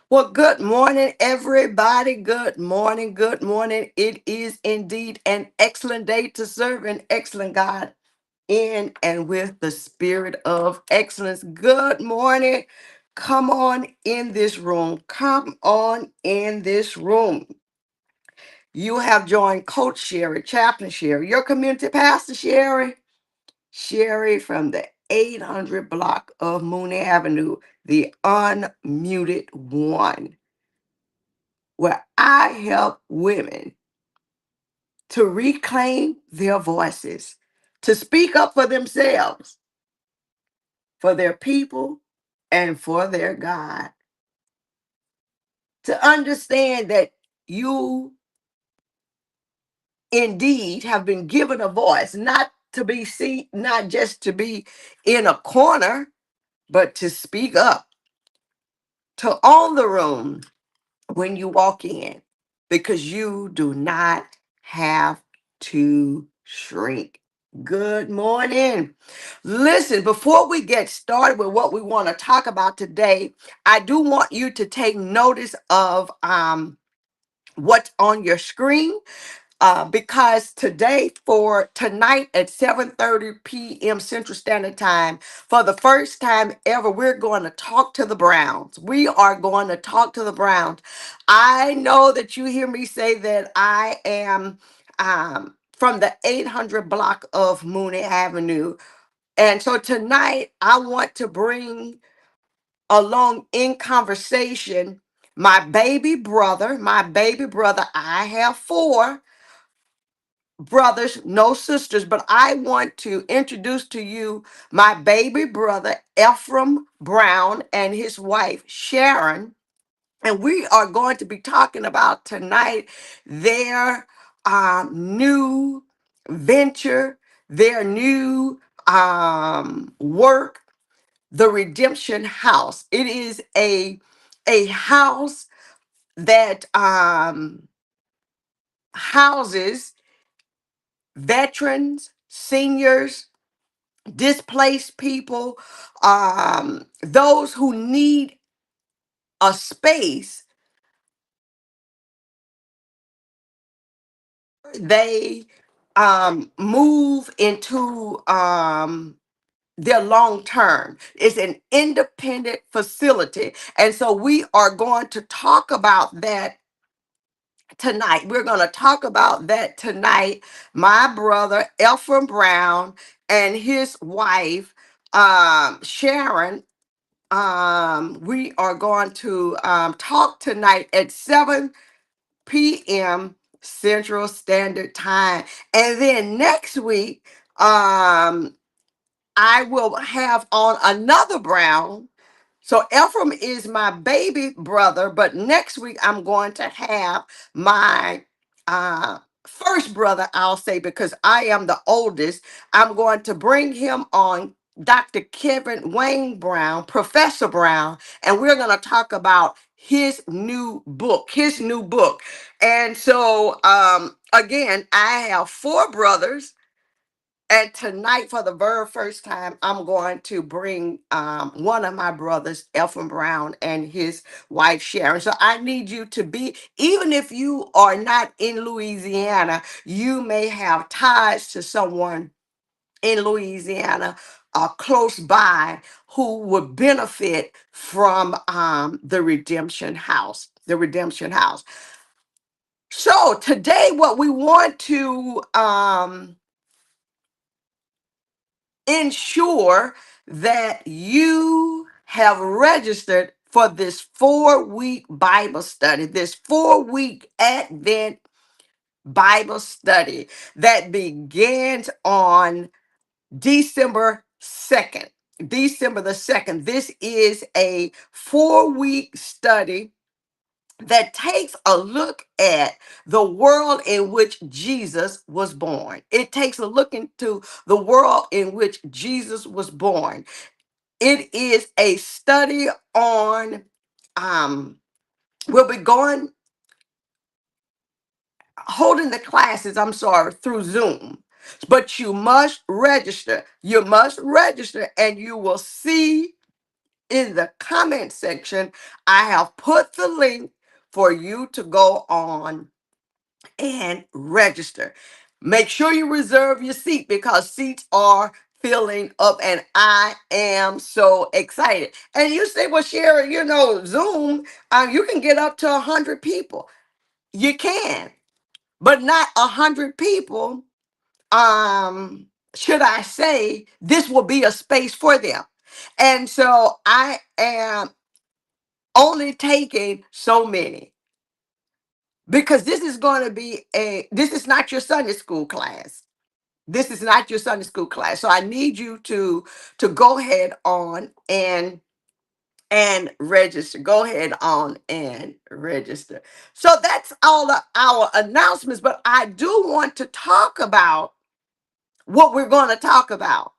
Well, good morning, everybody. Good morning. Good morning. It is indeed an excellent day to serve an excellent God in and with the spirit of excellence. Good morning. Come on in this room. Come on in this room. You have joined Coach Sherry, Chaplain Sherry, your community pastor Sherry. Sherry from the 800 block of Mooney Avenue, the unmuted one, where I help women to reclaim their voices, to speak up for themselves, for their people, and for their God. To understand that you indeed have been given a voice, not to be seen, not just to be in a corner, but to speak up, to own the room when you walk in, because you do not have to shrink. Good morning. Listen, before we get started with what we want to talk about today, I do want you to take notice of what's on your screen, because today, for tonight at 7:30 p.m. Central Standard Time, for the first time ever, we're going to talk to the Browns. We are going to talk to the Browns. I know that you hear me say that I am from the 800 block of Mooney Avenue. And so tonight, I want to bring along in conversation my baby brother. My baby brother, I have four brothers, no sisters, but I want to introduce to you my baby brother, Ephraim Brown, and his wife, Sharon. And we are going to be talking about tonight their new venture, their new work, the Redemption House. It is a house that houses veterans, seniors, displaced people, those who need a space. They move into their long term. It's an independent facility. And so we are going to talk about that tonight. We're going to talk about that tonight. My brother, Ephraim Brown, and his wife, Sharon. We are going to talk tonight at 7 p.m. Central Standard Time. And then next week, I will have on another Brown. So Ephraim is my baby brother, but next week I'm going to have my first brother, I'll say, because I am the oldest. I'm going to bring him on, Dr. Kevin Wayne Brown, Professor Brown, and we're going to talk about his new book, And so again, I have four brothers. And tonight, for the very first time, I'm going to bring one of my brothers, Elpham Brown, and his wife, Sharon. So I need you to be, even if you are not in Louisiana, you may have ties to someone in Louisiana close by who would benefit from the Redemption House. The Redemption House. So today, what we want to ensure that you have registered for this 4-week Bible study, this 4-week Advent Bible study that begins on December 2nd. December the 2nd. This is a 4-week study that takes a look at the world in which Jesus was born. It takes a look into the world in which Jesus was born. It is a study on, we'll be holding the classes, through Zoom. But you must register. You must register, and you will see in the comment section, I have put the link for you to go on and register. Make sure you reserve your seat because seats are filling up, and I am so excited. And you say, well, Sherry, Zoom, you can get up to 100 people. You can, but not 100 people. Should I say, this will be a space for them. And so I am only taking so many, because this is not your Sunday school class. This is not your Sunday school class. So I need you to go ahead on and register. Go ahead on and register. So that's all of our announcements, but I do want to talk about what we're going to talk about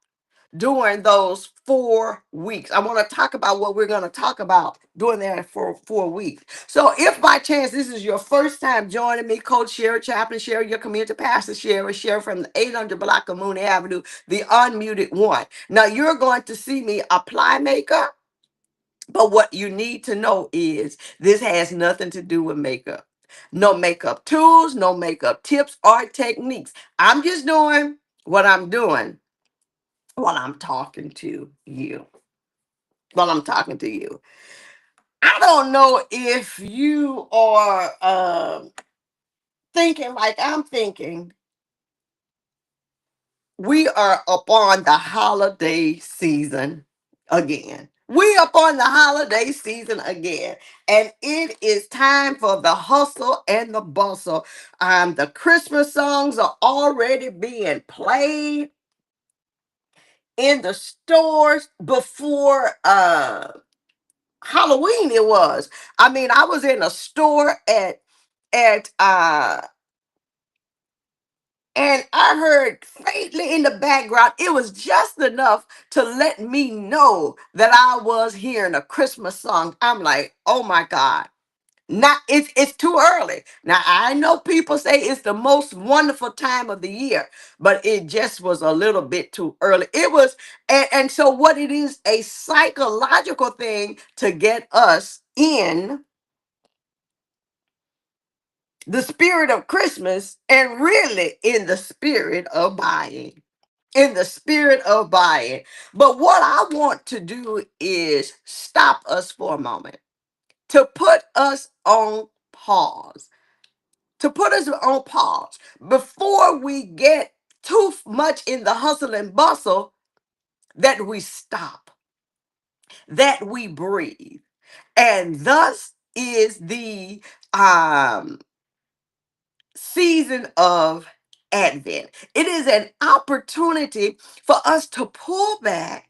during those 4 weeks. I want to talk about what we're going to talk about during that for 4 weeks. So if by chance this is your first time joining me, Coach Sherry Chaplain, Sherry, your community pastor, Sherry from the 800 block of Moon Avenue, the unmuted one. Now you're going to see me apply makeup, but what you need to know is this has nothing to do with makeup. No makeup tools, no makeup tips or techniques. I'm just doing what I'm doing while I'm talking to you. While I'm talking to you. I don't know if you are thinking like I'm thinking. We are upon the holiday season again. We up on the holiday season again. And it is time for the hustle and the bustle. The Christmas songs are already being played in the stores before Halloween it was. I mean, I was in a store at and I heard faintly in the background, it was just enough to let me know that I was hearing a Christmas song. I'm like, oh my God. Not it's too early. Now I know people say it's the most wonderful time of the year, but it just was a little bit too early. It was, and so what it is, a psychological thing to get us in the spirit of Christmas and really in the spirit of buying. In the spirit of buying. But what I want to do is stop us for a moment, to put us on pause, to put us on pause before we get too much in the hustle and bustle, that we stop, that we breathe. And thus is the um season of Advent. It is an opportunity for us to pull back,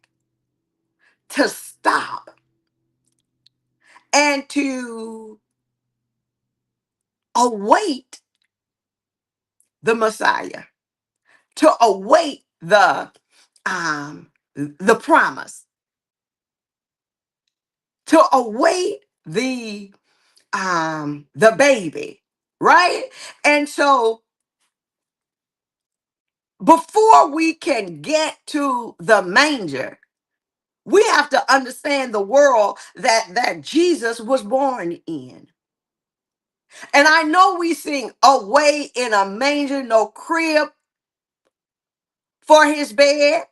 to stop, and to await the Messiah, to await the promise, to await the baby, right? And so before we can get to the manger, we have to understand the world that Jesus was born in. And I know we sing away in a manger, no crib for his bed.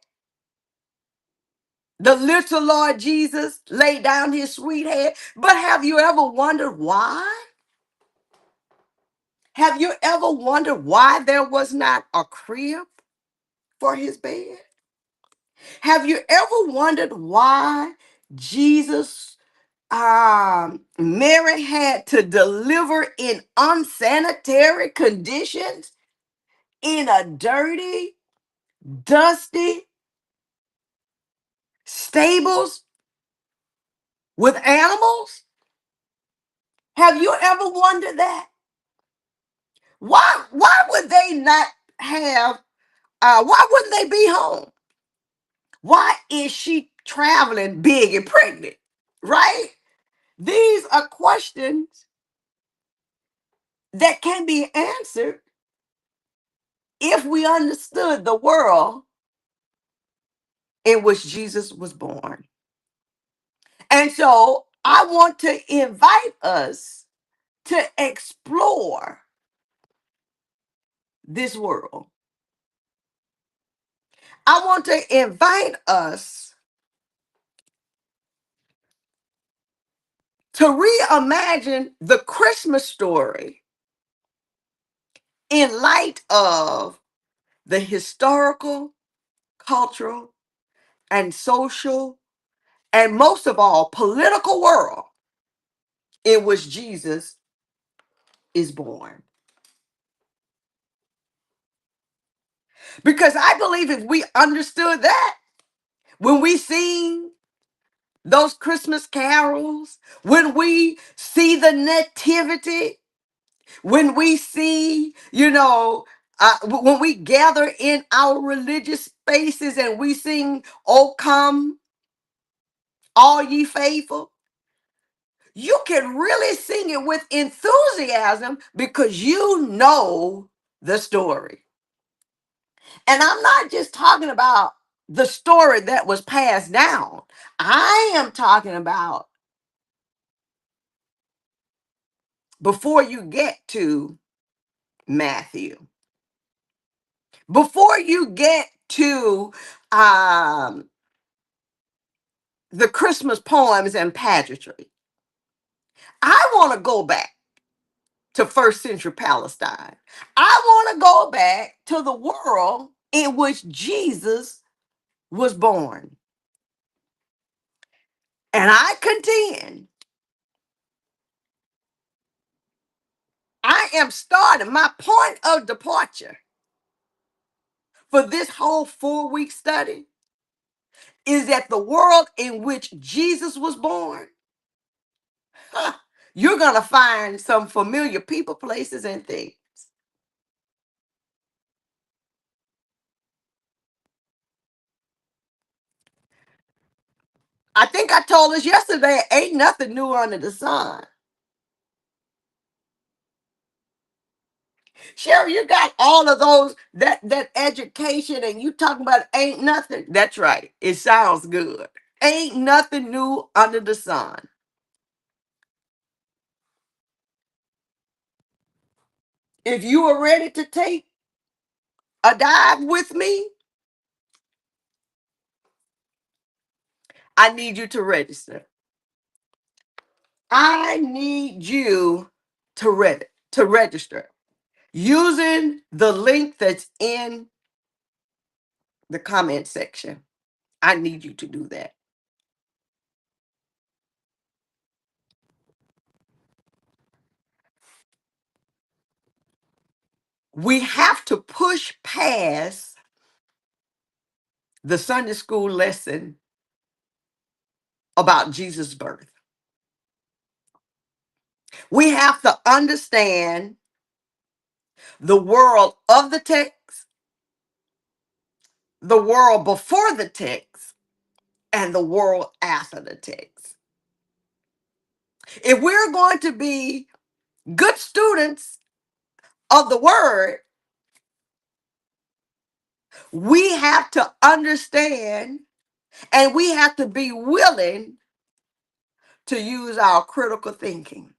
The little Lord Jesus laid down his sweet head. But have you ever wondered why? Have you ever wondered why there was not a crib for his bed? Have you ever wondered why Jesus, Mary had to deliver in unsanitary conditions in a dirty, dusty stables with animals? Have you ever wondered that? Why would they not have why wouldn't they be home? Why is she traveling big and pregnant? Right? These are questions that can be answered if we understood the world in which Jesus was born. And so I want to invite us to explore this world. I want to invite us to reimagine the Christmas story in light of the historical, cultural, and social, and most of all, political world in which Jesus is born. Because I believe if we understood that, when we sing those Christmas carols, when we see the nativity, when we see, when we gather in our religious spaces and we sing, "Oh, come, all ye faithful," you can really sing it with enthusiasm because you know the story. And I'm not just talking about the story that was passed down. I am talking about before you get to Matthew, before you get to um, the Christmas poems and pageantry. I want to go back to first century Palestine. I want to go back to the world in which Jesus was born. And I contend I am starting my point of departure for this whole 4-week study is that the world in which Jesus was born, huh, you're going to find some familiar people, places, and things. I think I told us yesterday, ain't nothing new under the sun. Sherry, you got all of those, that education, and you talking about ain't nothing. That's right. It sounds good. Ain't nothing new under the sun. If you are ready to take a dive with me, I need you to register. I need you to register using the link that's in the comment section. I need you to do that. We have to push past the Sunday school lesson about Jesus' birth. We have to understand the world of the text, the world before the text, and the world after the text. If we're going to be good students of the word, we have to understand and we have to be willing to use our critical thinking.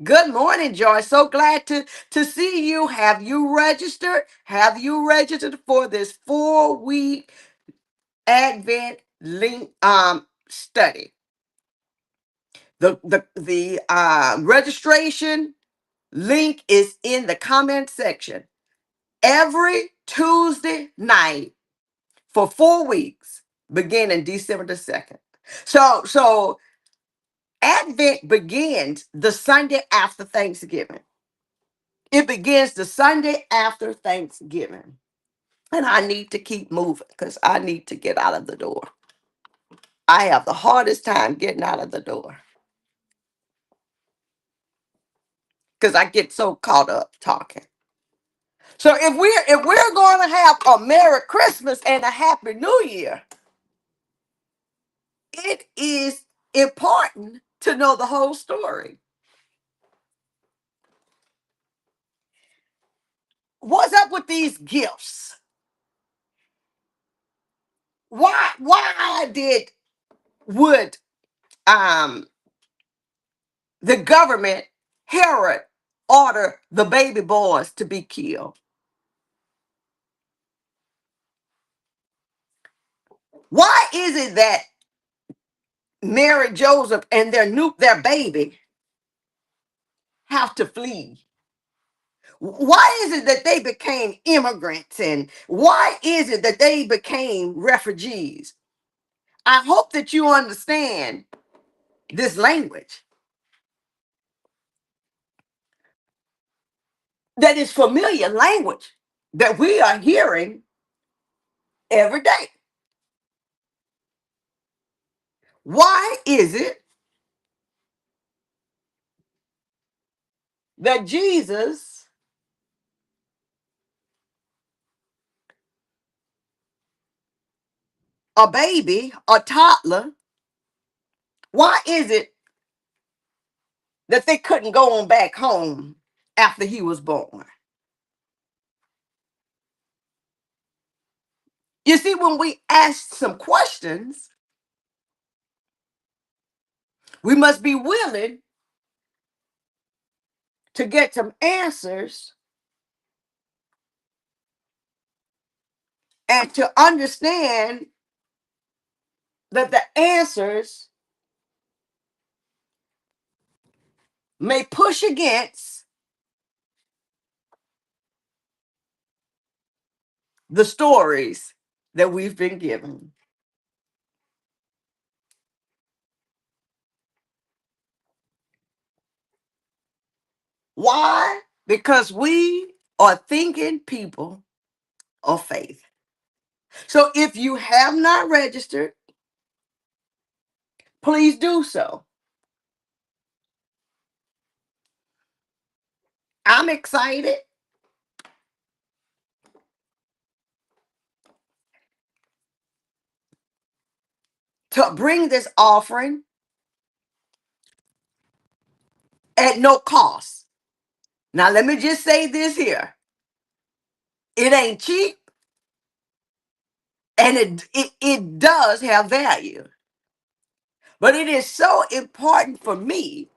Good morning, Joy. So glad to see you. Have you registered? Have you registered for this 4-week Advent link study? The registration link is in the comment section. Every Tuesday night for 4 weeks, beginning December the 2nd. So Advent begins the Sunday after Thanksgiving. It begins the Sunday after Thanksgiving. And I need to keep moving because I need to get out of the door. I have the hardest time getting out of the door because I get so caught up talking. So if we're going to have a Merry Christmas and a Happy New Year, it is important to know the whole story. What's up with these gifts? Why did would um, the government, Herod, ordered the baby boys to be killed. Why is it that Mary, Joseph, and their baby have to flee? Why is it that they became immigrants, and why is it that they became refugees? I hope that you understand this language that is familiar language that we are hearing every day. Why is it that Jesus, a baby, a toddler, why is it that they couldn't go on back home after he was born? You see, when we ask some questions, we must be willing to get some answers and to understand that the answers may push against the stories that we've been given. Why? Because we are thinking people of faith. So if you have not registered, please do so. I'm excited to bring this offering at no cost. Now, let me just say this here: it ain't cheap, and it does have value. But it is so important for me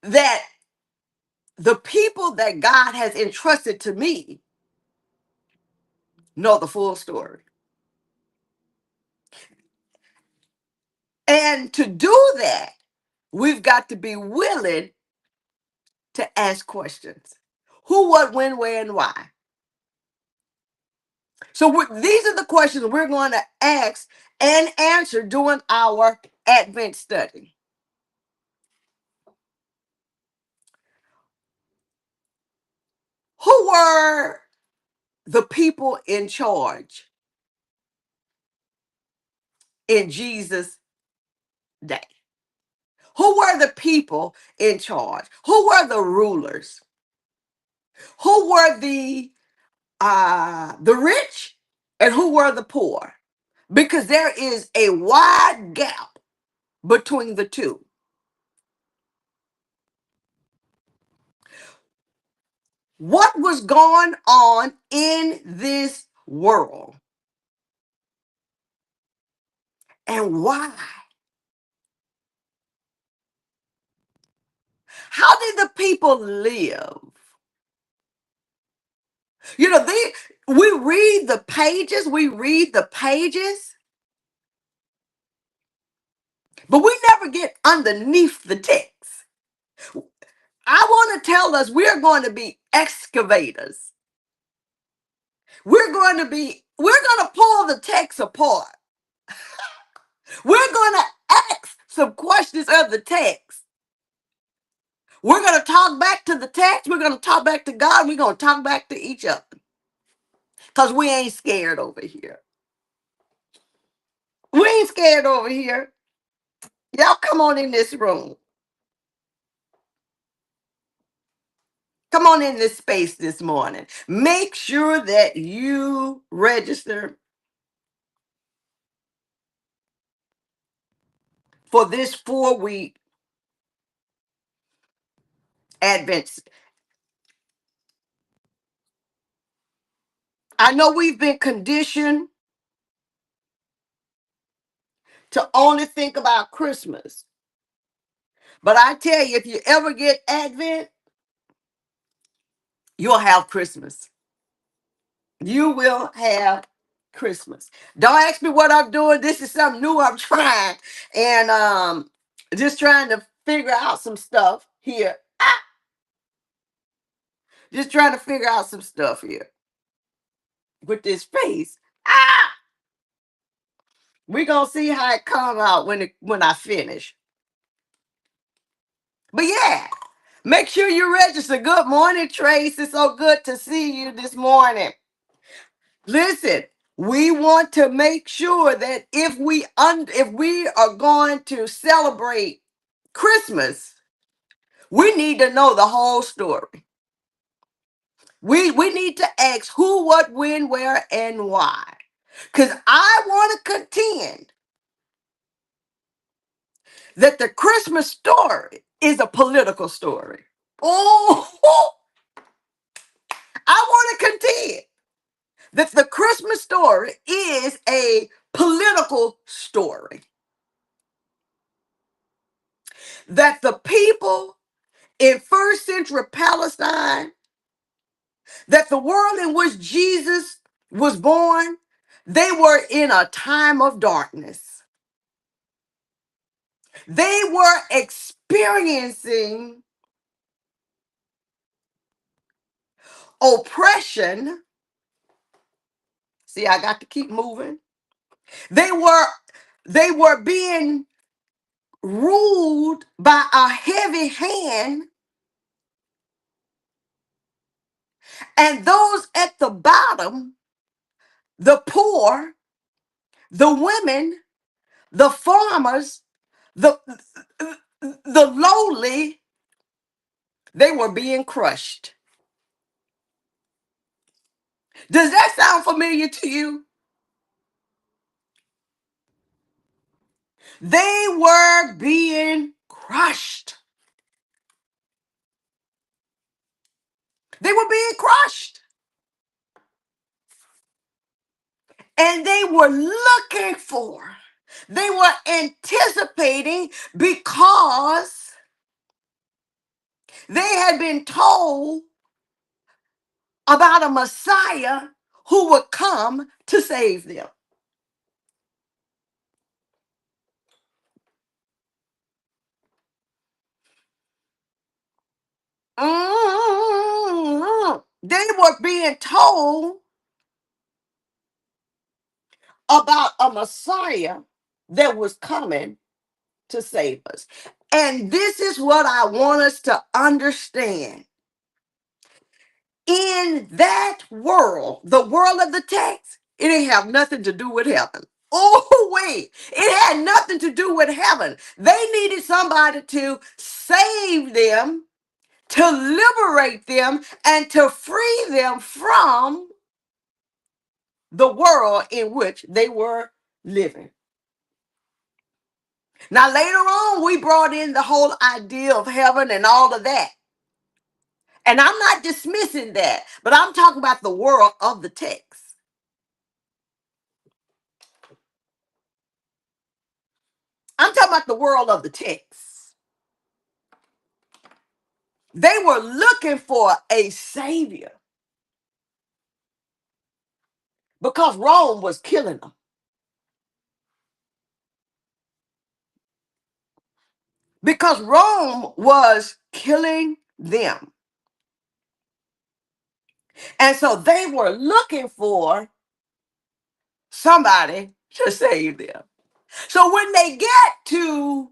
that the people that God has entrusted to me know the full story. And to do that, we've got to be willing to ask questions: who, what, when, where, and why. So these are the questions we're going to ask and answer during our Advent study. Who were the people in charge in Jesus' day? Who were the people in charge? Who were the rulers? Who were the rich, and who were the poor? Because there is a wide gap between the two. What was going on in this world, and why? How did the people live? You know, we read the pages, but we never get underneath the text. I want to tell us we're going to be excavators. We're going to pull the text apart. We're going to ask some questions of the text. We're going to talk back to the text. We're going to talk back to God. We're going to talk back to each other. Because we ain't scared over here. We ain't scared over here. Y'all come on in this room. Come on in this space this morning. Make sure that you register for this 4-week Advent. I know we've been conditioned to only think about Christmas. But I tell you, if you ever get Advent, you'll have Christmas. You will have Christmas. Don't ask me what I'm doing. This is something new I'm trying. And just trying to figure out some stuff here. Just trying to figure out some stuff here with this face. Ah! We're gonna see how it come out when I finish. But yeah, make sure you register. Good morning, Trace. It's so good to see you this morning. Listen, we want to make sure that if we are going to celebrate Christmas, we need to know the whole story. We need to ask who, what, when, where, and why. Because I want to contend that the Christmas story is a political story. Oh, I want to contend that the Christmas story is a political story. That the people in first century Palestine, that the world in which Jesus was born, they were in a time of darkness. They were experiencing oppression. See, I got to keep moving. They were being ruled by a heavy hand, and those at the bottom, the poor, the women, the farmers, the the lowly, they were being crushed. Does that sound familiar to you? They were being crushed. They were being crushed. And they were looking for, they were anticipating, because they had been told about a Messiah who would come to save them. They were being told about a Messiah that was coming to save us. And this is what I want us to understand. In that world, the world of the text, it didn't have nothing to do with heaven. Oh, wait, it had nothing to do with heaven. They needed somebody to save them, to liberate them, and to free them from the world in which they were living. Now, later on, we brought in the whole idea of heaven and all of that. And I'm not dismissing that, but I'm talking about the world of the text. I'm talking about the world of the text. They were looking for a savior because Rome was killing them. Because Rome was killing them. And so they were looking for somebody to save them. So when they get to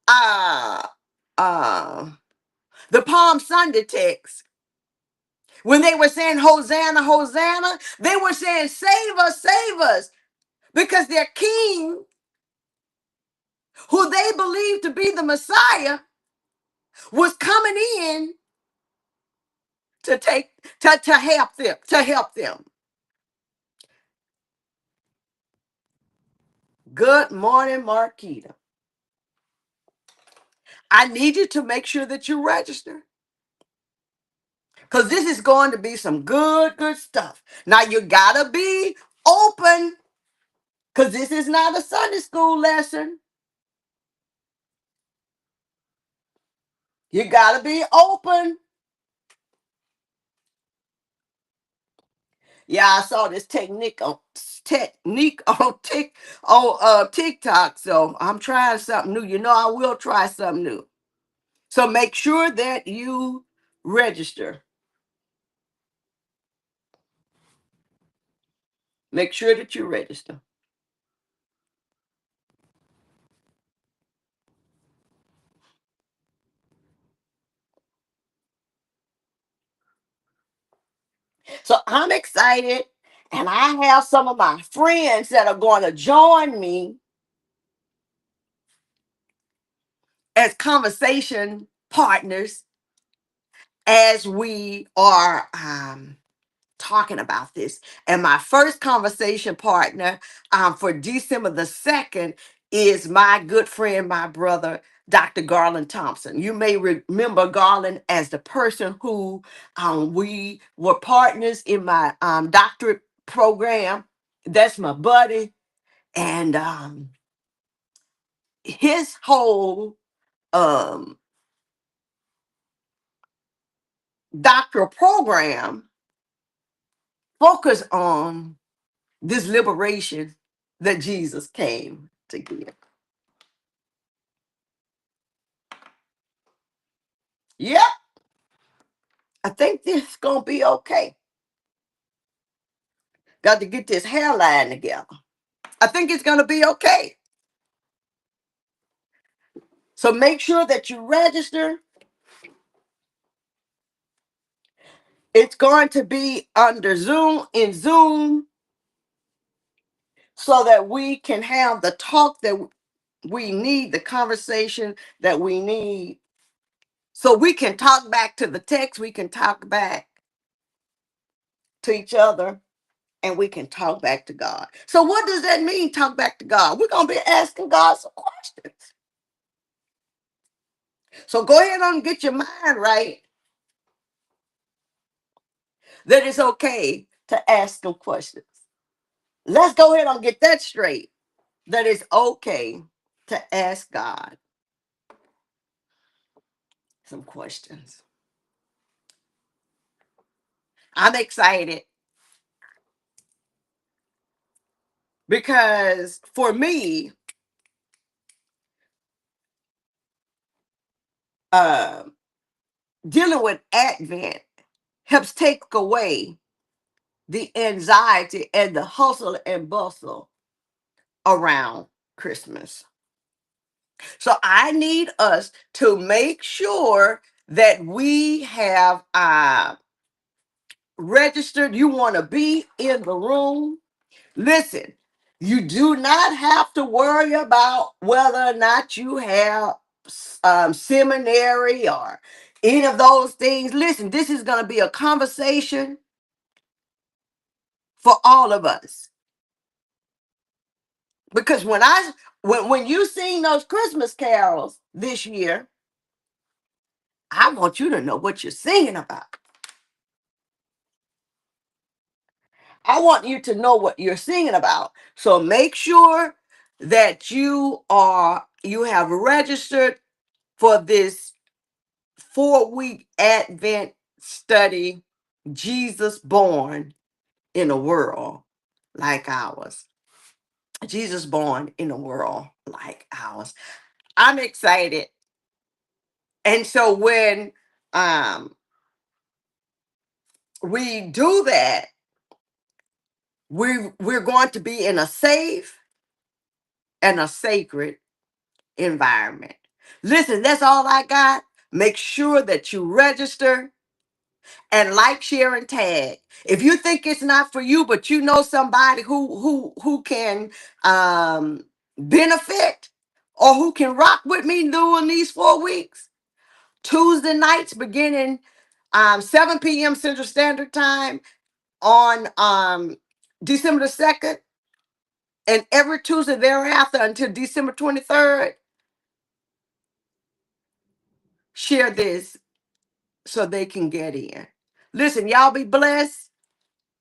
uh uh the Palm Sunday text, when they were saying Hosanna, Hosanna, they were saying save us, because their king, who they believed to be the Messiah, was coming in to help them. Good morning, Marquita. I need you to make sure that you register, because this is going to be some good stuff. Now you gotta be open, Because this is not a Sunday school lesson. You got to be open. Yeah, I saw this technique on TikTok. So I'm trying something new. You know, I will try something new. So make sure that you register. Make sure that you register. So I'm excited, and I have some of my friends that are going to join me as conversation partners as we are talking about this. And my first conversation partner for December the 2nd is my good friend, my brother, Dr. Garland Thompson. You may remember Garland as the person who we were partners in my doctorate program. That's my buddy. And his whole um, doctoral program focused on this liberation that Jesus came to give. Yep, I think this is gonna be okay. Got to get this hairline together. I think it's gonna be okay. So make sure that you register. It's going to be under Zoom, so that we can have the talk that we need, the conversation that we need. So we can talk back to the text, we can talk back to each other, and we can talk back to God. So what does that mean, talk back to God? We're going to be asking God some questions. So go ahead and get your mind right that it's okay to ask them questions. Let's go ahead and get that straight, that it's okay to ask God some questions. I'm excited because for me, uh, dealing with Advent helps take away the anxiety and the hustle and bustle around Christmas. So I need us to make sure that we have registered. You want to be in the room. Listen, you do not have to worry about whether or not you have seminary or any of those things. Listen, this is going to be a conversation for all of us. Because when you sing those Christmas carols this year, I want you to know what you're singing about. I want you to know what you're singing about. So make sure that you have registered for this 4-week Advent study, Jesus born in a world like ours. Jesus born in a world like ours. I'm excited. And so when um we do that, we're going to be in a safe and a sacred environment. Listen, that's all I got. Make sure that you register and like, share, and tag. If you think it's not for you, but you know somebody who can benefit or who can rock with me during these 4 weeks, Tuesday nights beginning 7 p.m. Central Standard Time on December the 2nd, and every Tuesday thereafter until December 23rd, share this so they can get in. Listen, y'all be blessed.